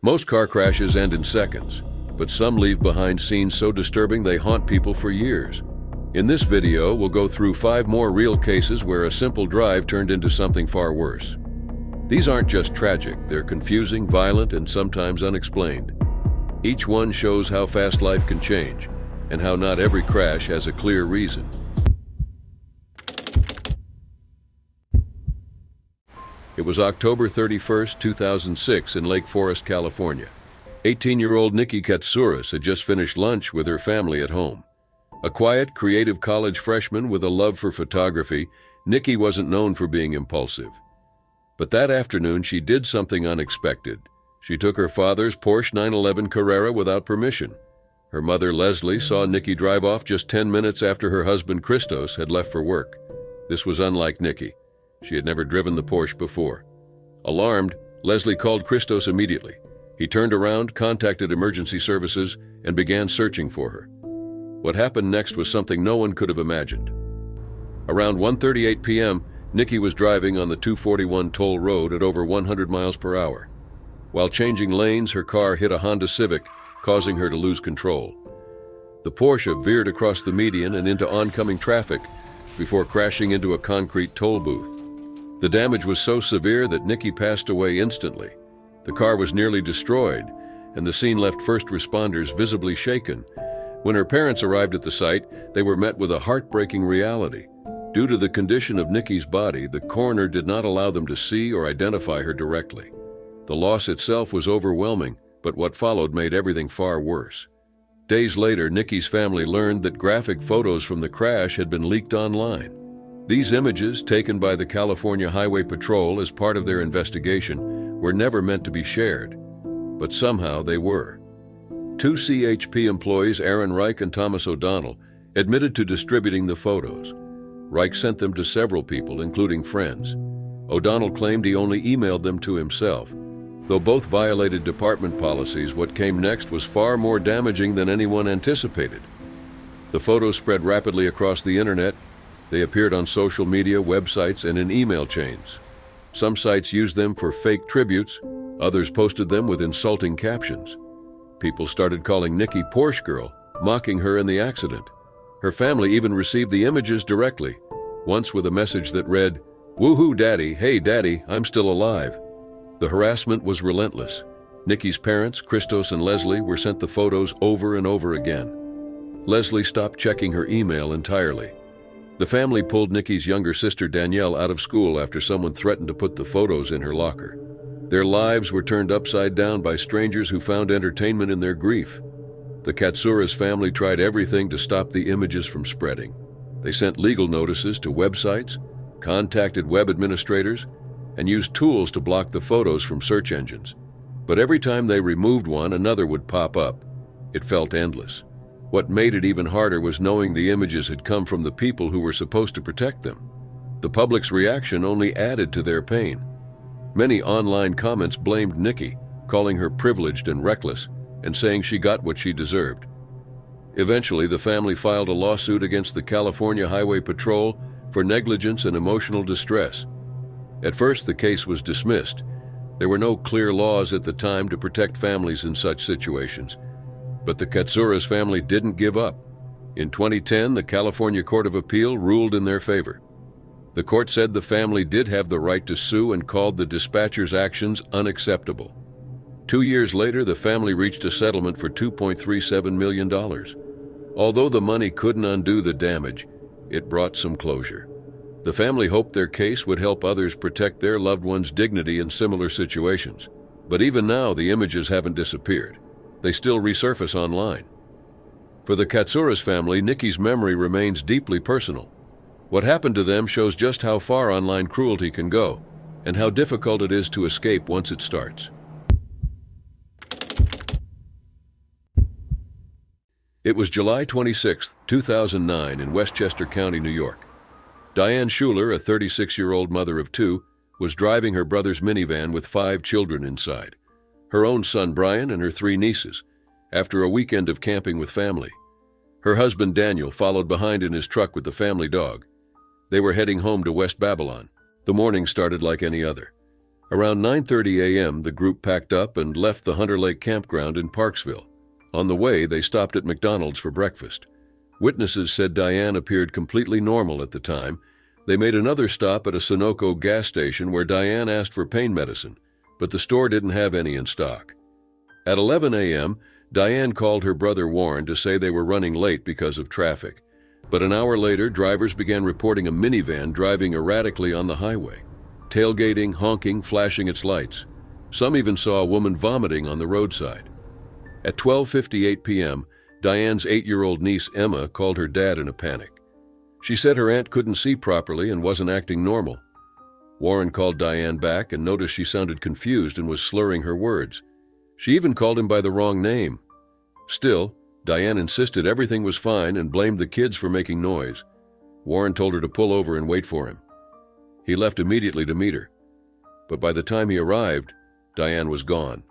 Most car crashes end in seconds, but some leave behind scenes so disturbing they haunt people for years. In this video, we'll go through 5 more real cases where a simple drive turned into something far worse. These aren't just tragic, they're confusing, violent, and sometimes unexplained. Each one shows how fast life can change, and how not every crash has a clear reason. It was October 31st, 2006 in Lake Forest, California. 18-year-old Nikki Catsouras had just finished lunch with her family at home. A quiet, creative college freshman with a love for photography, Nikki wasn't known for being impulsive. But that afternoon, she did something unexpected. She took her father's Porsche 911 Carrera without permission. Her mother, Leslie, saw Nikki drive off just 10 minutes after her husband, Christos, had left for work. This was unlike Nikki. She had never driven the Porsche before. Alarmed, Leslie called Christos immediately. He turned around, contacted emergency services, and began searching for her. What happened next was something no one could have imagined. Around 1:38 p.m., Nikki was driving on the 241 toll road at over 100 miles per hour. While changing lanes, her car hit a Honda Civic, causing her to lose control. The Porsche veered across the median and into oncoming traffic before crashing into a concrete toll booth. The damage was so severe that Nikki passed away instantly. The car was nearly destroyed, and the scene left first responders visibly shaken. When her parents arrived at the site, they were met with a heartbreaking reality. Due to the condition of Nikki's body, the coroner did not allow them to see or identify her directly. The loss itself was overwhelming, but what followed made everything far worse. Days later, Nikki's family learned that graphic photos from the crash had been leaked online. These images, taken by the California Highway Patrol as part of their investigation, were never meant to be shared. But somehow they were. 2 CHP employees, Aaron Reich and Thomas O'Donnell, admitted to distributing the photos. Reich sent them to several people, including friends. O'Donnell claimed he only emailed them to himself. Though both violated department policies, what came next was far more damaging than anyone anticipated. The photos spread rapidly across the internet. They appeared on social media, websites, and in email chains. Some sites used them for fake tributes. Others posted them with insulting captions. People started calling Nikki Porsche Girl, mocking her in the accident. Her family even received the images directly, once with a message that read, "Woohoo, Daddy, hey, Daddy, I'm still alive." The harassment was relentless. Nikki's parents, Christos and Leslie, were sent the photos over and over again. Leslie stopped checking her email entirely. The family pulled Nikki's younger sister Danielle out of school after someone threatened to put the photos in her locker. Their lives were turned upside down by strangers who found entertainment in their grief. The Catsouras family tried everything to stop the images from spreading. They sent legal notices to websites, contacted web administrators, and used tools to block the photos from search engines. But every time they removed one, another would pop up. It felt endless. What made it even harder was knowing the images had come from the people who were supposed to protect them. The public's reaction only added to their pain. Many online comments blamed Nikki, calling her privileged and reckless, and saying she got what she deserved. Eventually, the family filed a lawsuit against the California Highway Patrol for negligence and emotional distress. At first, the case was dismissed. There were no clear laws at the time to protect families in such situations. But the Catsouras family didn't give up. In 2010, the California Court of Appeal ruled in their favor. The court said the family did have the right to sue and called the dispatcher's actions unacceptable. 2 years later, the family reached a settlement for $2.37 million. Although the money couldn't undo the damage, it brought some closure. The family hoped their case would help others protect their loved ones' dignity in similar situations. But even now, the images haven't disappeared. They still resurface online. For the Catsouras family, Nikki's memory remains deeply personal. What happened to them shows just how far online cruelty can go, and how difficult it is to escape once it starts. It was July 26, 2009 in Westchester County, New York. Diane Schuler, a 36-year-old mother of 2, was driving her brother's minivan with 5 children inside, her own son Brian and her 3 nieces, after a weekend of camping with family. Her husband Daniel followed behind in his truck with the family dog. They were heading home to West Babylon. The morning started like any other. Around 9:30 a.m., the group packed up and left the Hunter Lake campground in Parksville. On the way, they stopped at McDonald's for breakfast. Witnesses said Diane appeared completely normal at the time. They made another stop at a Sunoco gas station where Diane asked for pain medicine, but the store didn't have any in stock. At 11 a.m., Diane called her brother Warren to say they were running late because of traffic. But an hour later, drivers began reporting a minivan driving erratically on the highway, tailgating, honking, flashing its lights. Some even saw a woman vomiting on the roadside. At 12:58 p.m., Diane's 8-year-old niece Emma called her dad in a panic. She said her aunt couldn't see properly and wasn't acting normal. Warren called Diane back and noticed she sounded confused and was slurring her words. She even called him by the wrong name. Still, Diane insisted everything was fine and blamed the kids for making noise. Warren told her to pull over and wait for him. He left immediately to meet her. But by the time he arrived, Diane was gone.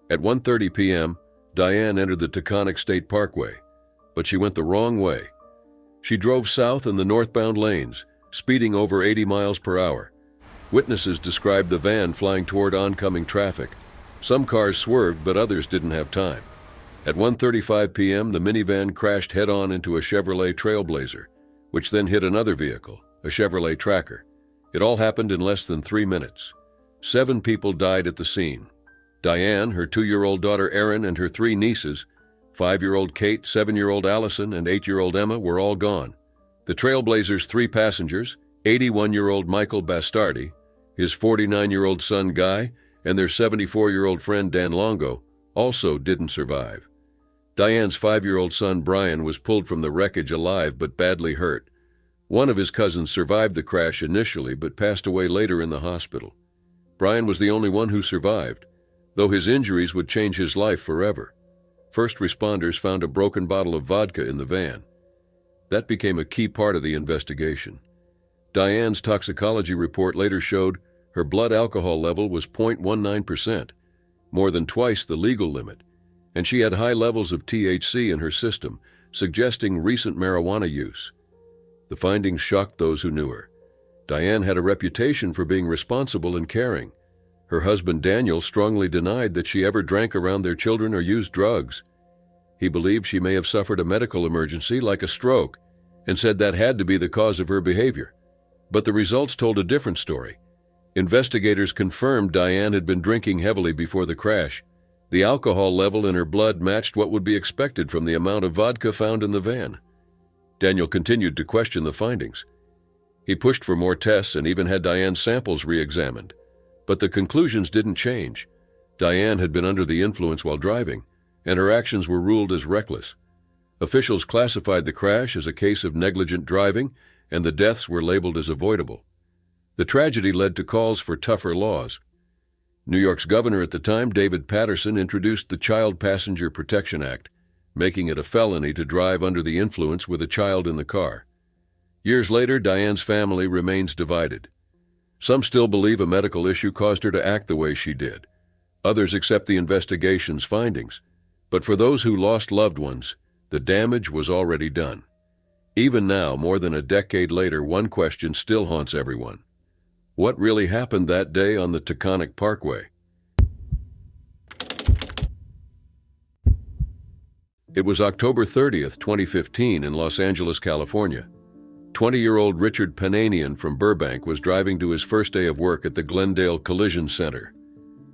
At 1:30 p.m., Diane entered the Taconic State Parkway, but she went the wrong way. She drove south in the northbound lanes, speeding over 80 miles per hour. Witnesses described the van flying toward oncoming traffic. Some cars swerved, but others didn't have time. At 1:35 p.m., the minivan crashed head-on into a Chevrolet Trailblazer, which then hit another vehicle, a Chevrolet Tracker. It all happened in less than 3 minutes. 7 people died at the scene. Diane, her 2-year-old daughter Erin, and her 3 nieces, 5-year-old Kate, 7-year-old Allison, and 8-year-old Emma, were all gone. The Trailblazer's 3 passengers, 81-year-old Michael Bastardi, his 49-year-old son Guy, and their 74-year-old friend Dan Longo, also didn't survive. Diane's 5-year-old son Brian was pulled from the wreckage alive but badly hurt. One of his cousins survived the crash initially but passed away later in the hospital. Brian was the only one who survived, though his injuries would change his life forever. First responders found a broken bottle of vodka in the van. That became a key part of the investigation. Diane's toxicology report later showed her blood alcohol level was 0.19%, more than twice the legal limit, and she had high levels of THC in her system, suggesting recent marijuana use. The findings shocked those who knew her. Diane had a reputation for being responsible and caring. Her husband Daniel strongly denied that she ever drank around their children or used drugs. He believed she may have suffered a medical emergency like a stroke and said that had to be the cause of her behavior. But the results told a different story. Investigators confirmed Diane had been drinking heavily before the crash. The alcohol level in her blood matched what would be expected from the amount of vodka found in the van. Daniel continued to question the findings. He pushed for more tests and even had Diane's samples re-examined. But the conclusions didn't change. Diane had been under the influence while driving, and her actions were ruled as reckless. Officials classified the crash as a case of negligent driving, and the deaths were labeled as avoidable. The tragedy led to calls for tougher laws. New York's governor at the time, David Paterson, introduced the Child Passenger Protection Act, making it a felony to drive under the influence with a child in the car. Years later, Diane's family remains divided. Some still believe a medical issue caused her to act the way she did. Others accept the investigation's findings. But for those who lost loved ones, the damage was already done. Even now, more than a decade later, one question still haunts everyone. What really happened that day on the Taconic Parkway? It was October 30th, 2015 in Los Angeles, California. 20-year-old Richard Pananian from Burbank was driving to his first day of work at the Glendale Collision Center.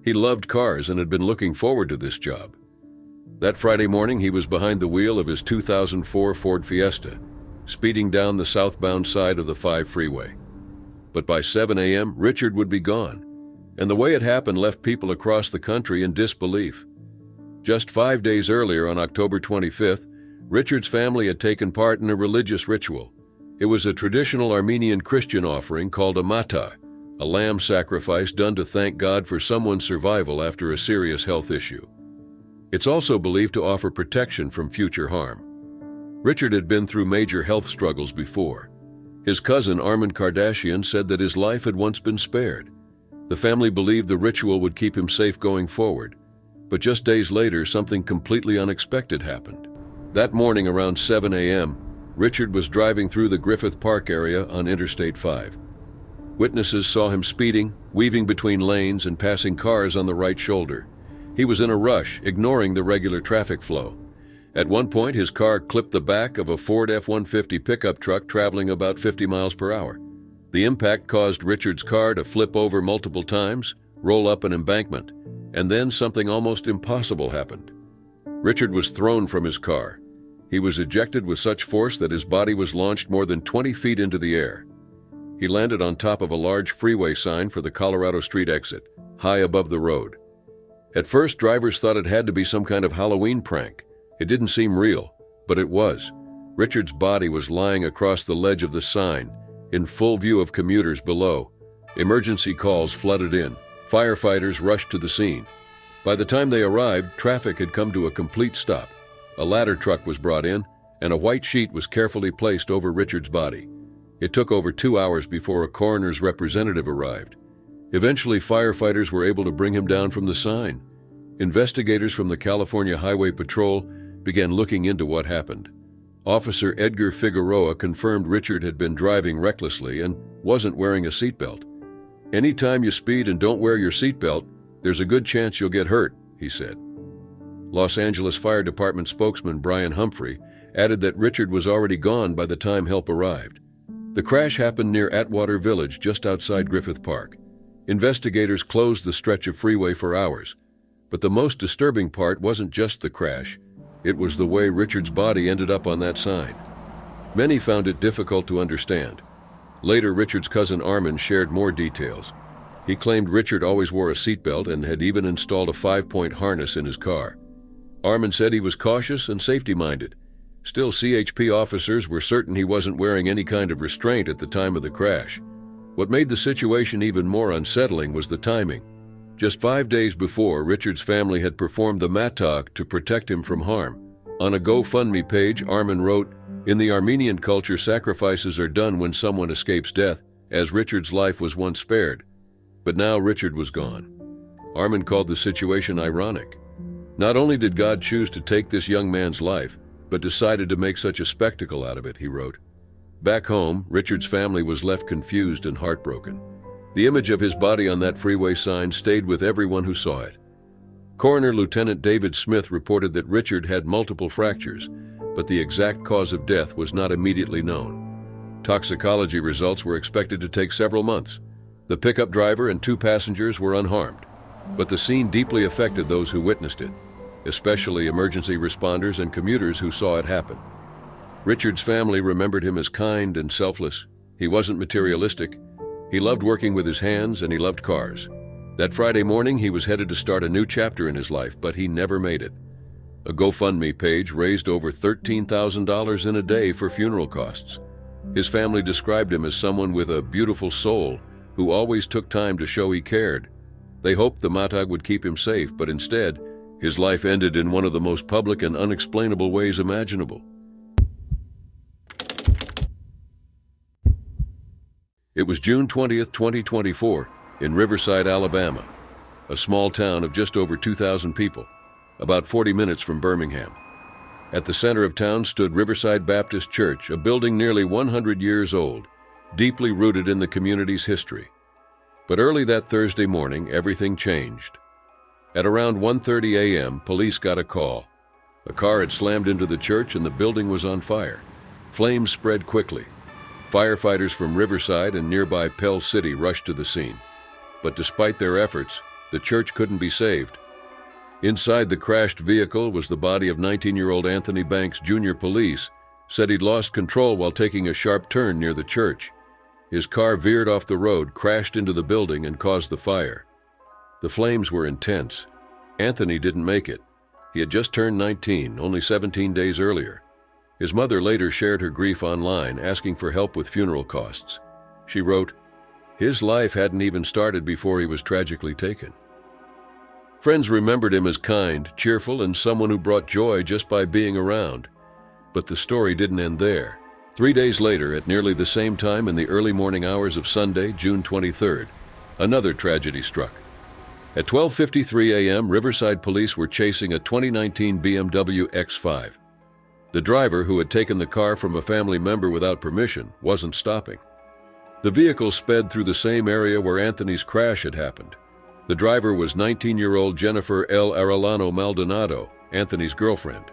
He loved cars and had been looking forward to this job. That Friday morning, he was behind the wheel of his 2004 Ford Fiesta, speeding down the southbound side of the 5 freeway. But by 7 a.m., Richard would be gone, and the way it happened left people across the country in disbelief. Just 5 days earlier, on October 25th, Richard's family had taken part in a religious ritual. It was a traditional Armenian Christian offering called a matah, a lamb sacrifice done to thank God for someone's survival after a serious health issue. It's also believed to offer protection from future harm. Richard had been through major health struggles before. His cousin Armin Kardashian said that his life had once been spared. The family believed the ritual would keep him safe going forward. But just days later, something completely unexpected happened. That morning around 7 a.m., Richard was driving through the Griffith Park area on Interstate 5. Witnesses saw him speeding, weaving between lanes and passing cars on the right shoulder. He was in a rush, ignoring the regular traffic flow. At one point, his car clipped the back of a Ford F-150 pickup truck traveling about 50 miles per hour. The impact caused Richard's car to flip over multiple times, roll up an embankment, and then something almost impossible happened. Richard was thrown from his car. He was ejected with such force that his body was launched more than 20 feet into the air. He landed on top of a large freeway sign for the Colorado Street exit, high above the road. At first, drivers thought it had to be some kind of Halloween prank. It didn't seem real, but it was. Richard's body was lying across the ledge of the sign, in full view of commuters below. Emergency calls flooded in. Firefighters rushed to the scene. By the time they arrived, traffic had come to a complete stop. A ladder truck was brought in, and a white sheet was carefully placed over Richard's body. It took over 2 hours before a coroner's representative arrived. Eventually, firefighters were able to bring him down from the sign. Investigators from the California Highway Patrol began looking into what happened. Officer Edgar Figueroa confirmed Richard had been driving recklessly and wasn't wearing a seatbelt. "Anytime you speed and don't wear your seatbelt, there's a good chance you'll get hurt," he said. Los Angeles Fire Department spokesman Brian Humphrey added that Richard was already gone by the time help arrived. The crash happened near Atwater Village, just outside Griffith Park. Investigators closed the stretch of freeway for hours. But the most disturbing part wasn't just the crash. It was the way Richard's body ended up on that sign. Many found it difficult to understand. Later, Richard's cousin Armin shared more details. He claimed Richard always wore a seatbelt and had even installed a 5-point harness in his car. Armin said he was cautious and safety-minded. Still, CHP officers were certain he wasn't wearing any kind of restraint at the time of the crash. What made the situation even more unsettling was the timing. Just 5 days before, Richard's family had performed the matag to protect him from harm. On a GoFundMe page, Armin wrote, "In the Armenian culture, sacrifices are done when someone escapes death, as Richard's life was once spared. But now Richard was gone." Armin called the situation ironic. Not only did God choose to take this young man's life, but decided to make such a spectacle out of it, he wrote. Back home, Richard's family was left confused and heartbroken. The image of his body on that freeway sign stayed with everyone who saw it. Coroner Lieutenant David Smith reported that Richard had multiple fractures, but the exact cause of death was not immediately known. Toxicology results were expected to take several months. The pickup driver and 2 passengers were unharmed, but the scene deeply affected those who witnessed it, especially emergency responders and commuters who saw it happen. Richard's family remembered him as kind and selfless. He wasn't materialistic. He loved working with his hands and he loved cars. That Friday morning, he was headed to start a new chapter in his life, but he never made it. A GoFundMe page raised over $13,000 in a day for funeral costs. His family described him as someone with a beautiful soul who always took time to show he cared. They hoped the matag would keep him safe, but instead, his life ended in one of the most public and unexplainable ways imaginable. It was June 20th, 2024, in Riverside, Alabama, a small town of just over 2,000 people, about 40 minutes from Birmingham. At the center of town stood Riverside Baptist Church, a building nearly 100 years old, deeply rooted in the community's history. But early that Thursday morning, everything changed. At around 1:30 a.m., police got a call. A car had slammed into the church and the building was on fire. Flames spread quickly. Firefighters from Riverside and nearby Pell City rushed to the scene. But despite their efforts, the church couldn't be saved. Inside the crashed vehicle was the body of 19-year-old Anthony Banks Jr. Police said he'd lost control while taking a sharp turn near the church. His car veered off the road, crashed into the building, and caused the fire. The flames were intense. Anthony didn't make it. He had just turned 19, only 17 days earlier. His mother later shared her grief online, asking for help with funeral costs. She wrote, "His life hadn't even started before he was tragically taken." Friends remembered him as kind, cheerful, and someone who brought joy just by being around. But the story didn't end there. 3 days later, at nearly the same time in the early morning hours of Sunday, June 23rd, another tragedy struck. At 12:53 a.m., Riverside police were chasing a 2019 BMW X5. The driver, who had taken the car from a family member without permission, wasn't stopping. The vehicle sped through the same area where Anthony's crash had happened. The driver was 19-year-old Jennefer Arellano-Maldonado, Anthony's girlfriend.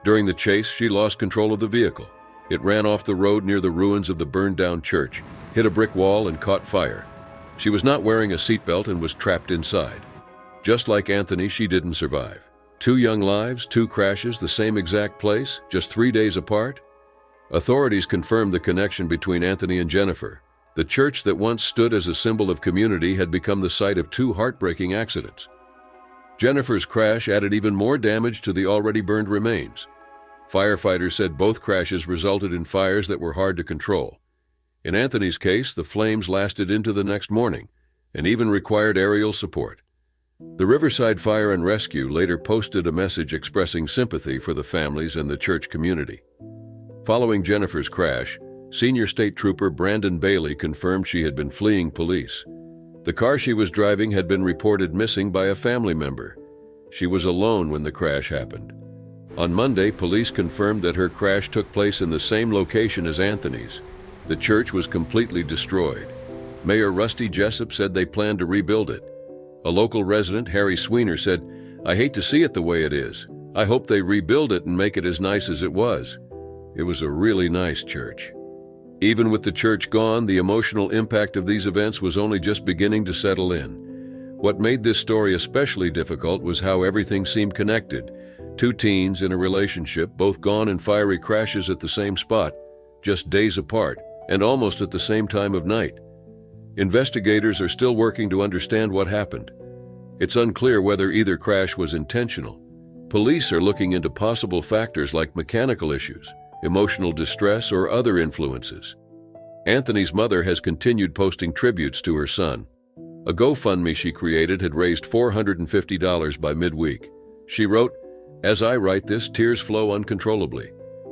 During the chase, she lost control of the vehicle. It ran off the road near the ruins of the burned-down church, hit a brick wall, and caught fire. She was not wearing a seatbelt and was trapped inside. Just like Anthony, she didn't survive. 2 young lives, 2 crashes, the same exact place, just 3 days apart? Authorities confirmed the connection between Anthony and Jennefer. The church that once stood as a symbol of community had become the site of 2 heartbreaking accidents. Jennefer's crash added even more damage to the already burned remains. Firefighters said both crashes resulted in fires that were hard to control. In Anthony's case, the flames lasted into the next morning and even required aerial support. The Riverside Fire and Rescue later posted a message expressing sympathy for the families and the church community. Following Jennefer's crash, Senior State Trooper Brandon Bailey confirmed she had been fleeing police. The car she was driving had been reported missing by a family member. She was alone when the crash happened. On Monday, police confirmed that her crash took place in the same location as Anthony's. The church was completely destroyed. Mayor Rusty Jessup said they planned to rebuild it. A local resident, Harry Sweener, said, "I hate to see it the way it is. I hope they rebuild it and make it as nice as it was." It was a really nice church. Even with the church gone, the emotional impact of these events was only just beginning to settle in. What made this story especially difficult was how everything seemed connected. 2 teens in a relationship, both gone in fiery crashes at the same spot, just days apart, and almost at the same time of night. Investigators are still working to understand what happened. It's unclear whether either crash was intentional. Police are looking into possible factors like mechanical issues, emotional distress, or other influences. Anthony's mother has continued posting tributes to her son. A GoFundMe she created had raised $450 by midweek. She wrote, "As I write this, tears flow uncontrollably.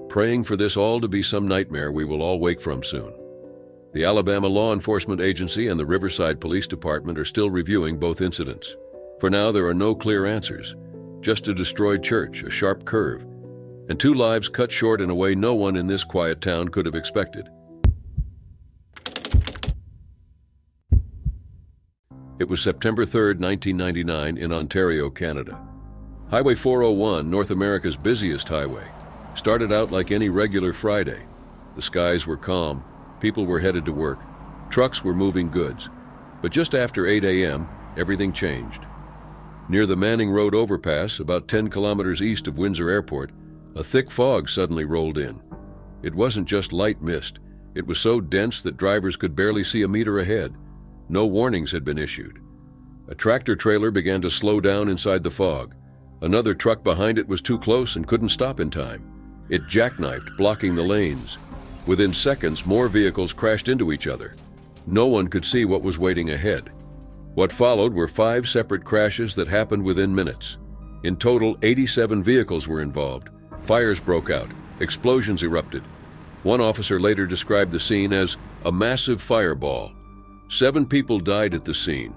Praying for this all to be some nightmare we will all wake from soon." The Alabama Law Enforcement Agency and the Riverside Police Department are still reviewing both incidents. For now, there are no clear answers. Just a destroyed church, a sharp curve, and 2 lives cut short in a way no one in this quiet town could have expected. It was September 3, 1999, in Ontario, Canada. Highway 401, North America's busiest highway, started out like any regular Friday. The skies were calm, people were headed to work, trucks were moving goods. But just after 8 a.m., everything changed. Near the Manning Road overpass, about 10 kilometers east of Windsor Airport, a thick fog suddenly rolled in. It wasn't just light mist. It was so dense that drivers could barely see a meter ahead. No warnings had been issued. A tractor-trailer began to slow down inside the fog. Another truck behind it was too close and couldn't stop in time. It jackknifed, blocking the lanes. Within seconds, more vehicles crashed into each other. No one could see what was waiting ahead. What followed were 5 separate crashes that happened within minutes. In total, 87 vehicles were involved. Fires broke out. Explosions erupted. One officer later described the scene as a massive fireball. 7 people died at the scene.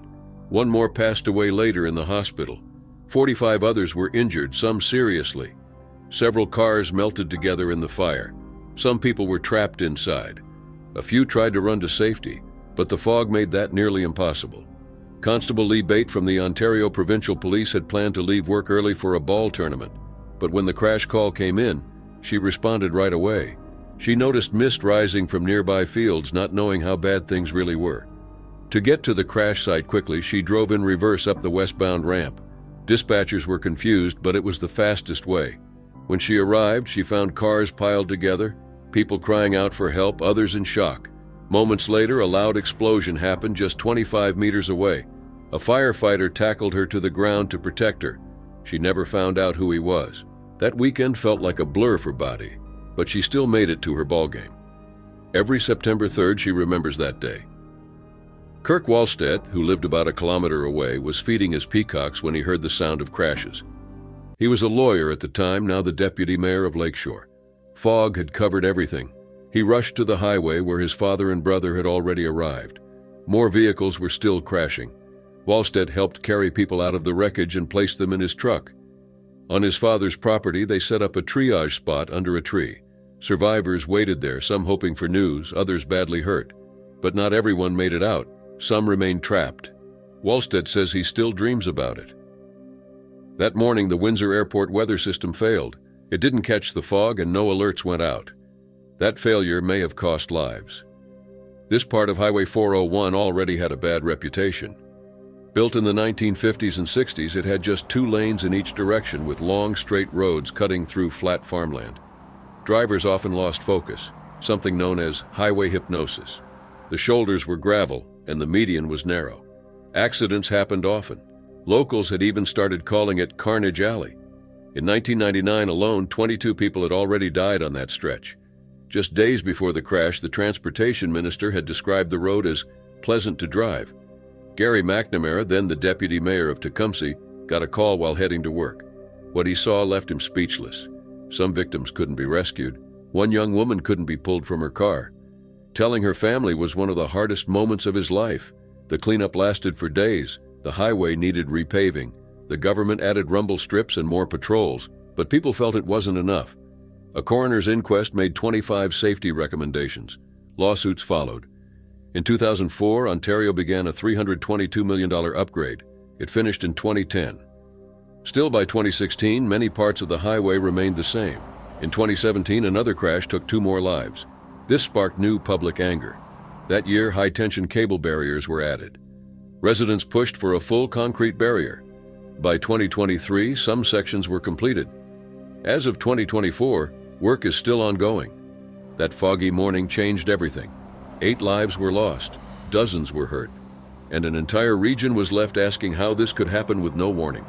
1 more passed away later in the hospital. 45 others were injured, some seriously. Several cars melted together in the fire. Some people were trapped inside. A few tried to run to safety, but the fog made that nearly impossible. Constable Lee Bate from the Ontario Provincial Police had planned to leave work early for a ball tournament, but when the crash call came in, she responded right away. She noticed mist rising from nearby fields, not knowing how bad things really were. To get to the crash site quickly, she drove in reverse up the westbound ramp. Dispatchers were confused, but it was the fastest way. When she arrived, she found cars piled together, people crying out for help, others in shock. Moments later, a loud explosion happened just 25 meters away. A firefighter tackled her to the ground to protect her. She never found out who he was. That weekend felt like a blur for Badi, but she still made it to her ballgame. Every September 3rd, she remembers that day. Kirk Wallstedt, who lived about a kilometer away, was feeding his peacocks when he heard the sound of crashes. He was a lawyer at the time, now the deputy mayor of Lakeshore. Fog had covered everything. He rushed to the highway where his father and brother had already arrived. More vehicles were still crashing. Wallstedt helped carry people out of the wreckage and placed them in his truck. On his father's property, they set up a triage spot under a tree. Survivors waited there, some hoping for news, others badly hurt. But not everyone made it out. Some remained trapped. Wallstedt says he still dreams about it. That morning, the Windsor Airport weather system failed. It didn't catch the fog and no alerts went out. That failure may have cost lives. This part of Highway 401 already had a bad reputation. Built in the 1950s and 60s, it had just 2 lanes in each direction with long, straight roads cutting through flat farmland. Drivers often lost focus, something known as highway hypnosis. The shoulders were gravel and the median was narrow. Accidents happened often. Locals had even started calling it Carnage Alley. In 1999 alone, 22 people had already died on that stretch. Just days before the crash, the transportation minister had described the road as pleasant to drive. Gary McNamara, then the deputy mayor of Tecumseh, got a call while heading to work. What he saw left him speechless. Some victims couldn't be rescued. One young woman couldn't be pulled from her car. Telling her family was one of the hardest moments of his life. The cleanup lasted for days. The highway needed repaving. The government added rumble strips and more patrols, but people felt it wasn't enough. A coroner's inquest made 25 safety recommendations. Lawsuits followed. In 2004, Ontario began a $322 million upgrade. It finished in 2010. Still by 2016, many parts of the highway remained the same. In 2017, another crash took 2 more lives. This sparked new public anger. That year, high-tension cable barriers were added. Residents pushed for a full concrete barrier. By 2023, some sections were completed. As of 2024, work is still ongoing. That foggy morning changed everything. 8 lives were lost, dozens were hurt, and an entire region was left asking how this could happen with no warning.